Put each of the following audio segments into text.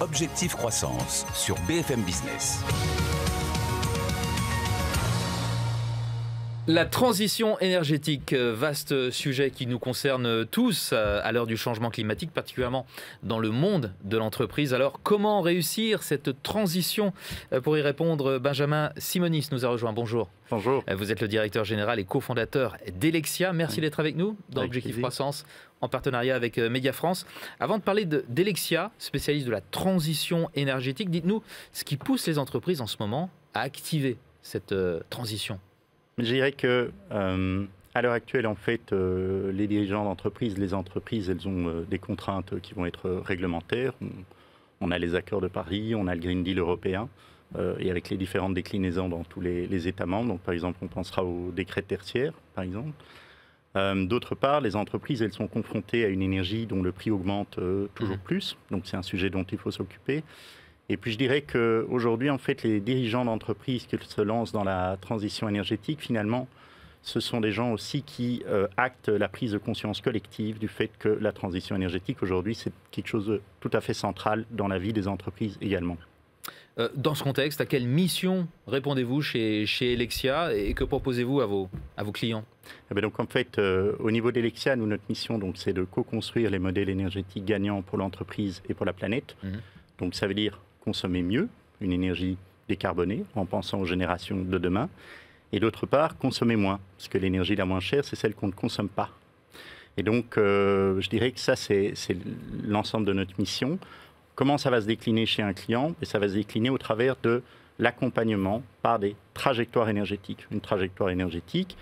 Objectif Croissance sur BFM Business. La transition énergétique, vaste sujet qui nous concerne tous à l'heure du changement climatique, particulièrement dans le monde de l'entreprise. Alors, comment réussir cette transition? Pour y répondre, Benjamin Simonis nous a rejoint. Bonjour. Bonjour. Vous êtes le directeur général et cofondateur d'Helexia. Merci d'être avec nous dans Objectif Croissance, en partenariat avec Média France. Avant de parler d'Helexia, spécialiste de la transition énergétique, dites-nous ce qui pousse les entreprises en ce moment à activer cette transition. Je dirais que à l'heure actuelle, en fait, les dirigeants d'entreprise, les entreprises, elles ont des contraintes qui vont être réglementaires. On a les accords de Paris, on a le Green Deal européen, et avec les différentes déclinaisons dans tous les États membres. Donc, par exemple, on pensera au décret tertiaire, par exemple. D'autre part, les entreprises, elles sont confrontées à une énergie dont le prix augmente toujours plus. Donc, c'est un sujet dont il faut s'occuper. Et puis je dirais qu'aujourd'hui, en fait, les dirigeants d'entreprise qui se lancent dans la transition énergétique, finalement, ce sont des gens aussi qui actent la prise de conscience collective du fait que la transition énergétique, aujourd'hui, c'est quelque chose de tout à fait central dans la vie des entreprises également. Dans ce contexte, à quelle mission répondez-vous chez Helexia et que proposez-vous à vos clients? Donc en fait, au niveau d'Helexia, nous, notre mission, c'est de co-construire les modèles énergétiques gagnants pour l'entreprise et pour la planète. Donc ça veut dire consommer mieux, une énergie décarbonée, en pensant aux générations de demain. Et d'autre part, consommer moins, parce que l'énergie la moins chère, c'est celle qu'on ne consomme pas. Et donc, je dirais que ça, c'est l'ensemble de notre mission. Comment ça va se décliner chez un client? Et ça va se décliner au travers de l'accompagnement par des trajectoires énergétiques. Une trajectoire énergétique,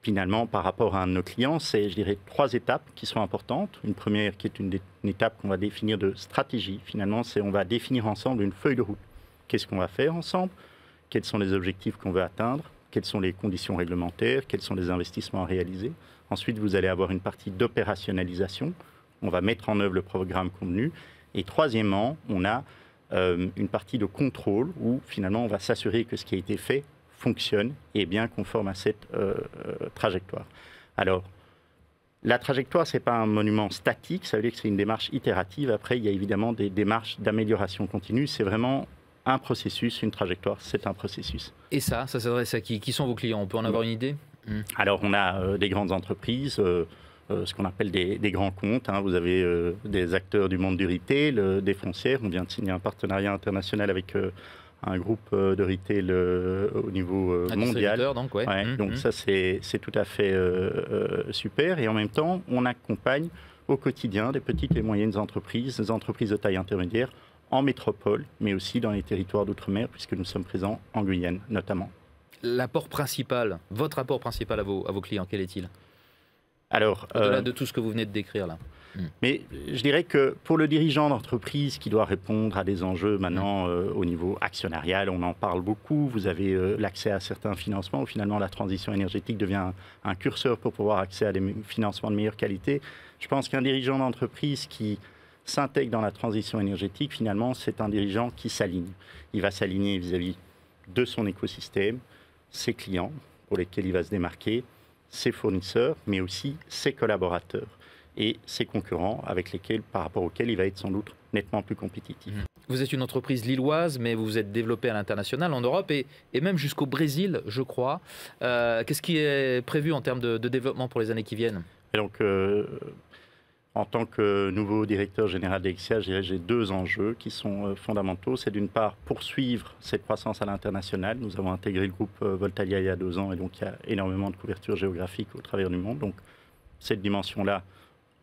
finalement, par rapport à un de nos clients, c'est, je dirais, 3 étapes qui sont importantes. Une première qui est une étape qu'on va définir de stratégie. Finalement, c'est on va définir ensemble une feuille de route. Qu'est-ce qu'on va faire ensemble? Quels sont les objectifs qu'on veut atteindre? Quelles sont les conditions réglementaires? Quels sont les investissements à réaliser? Ensuite, vous allez avoir une partie d'opérationnalisation. On va mettre en œuvre le programme convenu. Et troisièmement, on a une partie de contrôle où, finalement, on va s'assurer que ce qui a été fait fonctionne et est bien conforme à cette trajectoire. Alors, la trajectoire, ce n'est pas un monument statique, ça veut dire que c'est une démarche itérative. Après, il y a évidemment des démarches d'amélioration continue. C'est vraiment un processus, une trajectoire, c'est un processus. Et ça s'adresse à qui? Qui sont vos clients? On peut en avoir une idée? Alors, on a des grandes entreprises, ce qu'on appelle des grands comptes. Vous avez des acteurs du monde du retail, des foncières. On vient de signer un partenariat international avec un groupe de retail au niveau mondial. Donc, ouais. Donc ça, c'est tout à fait super. Et en même temps, on accompagne au quotidien des petites et moyennes entreprises, des entreprises de taille intermédiaire, en métropole, mais aussi dans les territoires d'outre-mer, puisque nous sommes présents en Guyane, notamment. L'apport principal, votre apport principal à vos clients, quel est-il? Alors, au-delà de tout ce que vous venez de décrire là. Mais je dirais que pour le dirigeant d'entreprise qui doit répondre à des enjeux maintenant au niveau actionnarial, on en parle beaucoup, vous avez l'accès à certains financements, où finalement la transition énergétique devient un curseur pour pouvoir accéder à des financements de meilleure qualité. Je pense qu'un dirigeant d'entreprise qui s'intègre dans la transition énergétique, finalement, c'est un dirigeant qui s'aligne. Il va s'aligner vis-à-vis de son écosystème, ses clients pour lesquels il va se démarquer, ses fournisseurs, mais aussi ses collaborateurs et ses concurrents par rapport auxquels il va être sans doute nettement plus compétitif. Vous êtes une entreprise lilloise, mais vous vous êtes développé à l'international, en Europe et même jusqu'au Brésil, je crois. Qu'est-ce qui est prévu en termes de développement pour les années qui viennent? Et donc, en tant que nouveau directeur général d'Helexia, j'ai 2 enjeux qui sont fondamentaux. C'est d'une part poursuivre cette croissance à l'international. Nous avons intégré le groupe Voltalia il y a 2 ans et donc il y a énormément de couverture géographique au travers du monde. Donc cette dimension-là,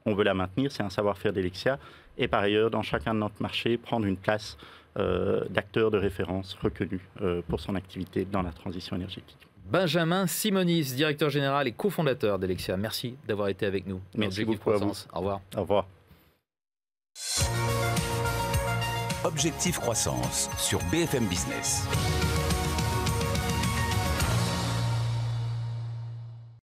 on veut la maintenir, c'est un savoir-faire d'Helexia. Et par ailleurs, dans chacun de notre marché, prendre une place d'acteur de référence reconnu pour son activité dans la transition énergétique. Benjamin Simonis, directeur général et cofondateur d'Helexia. Merci d'avoir été avec nous. Merci beaucoup à vous. Au revoir. Au revoir. Objectif Croissance sur BFM Business.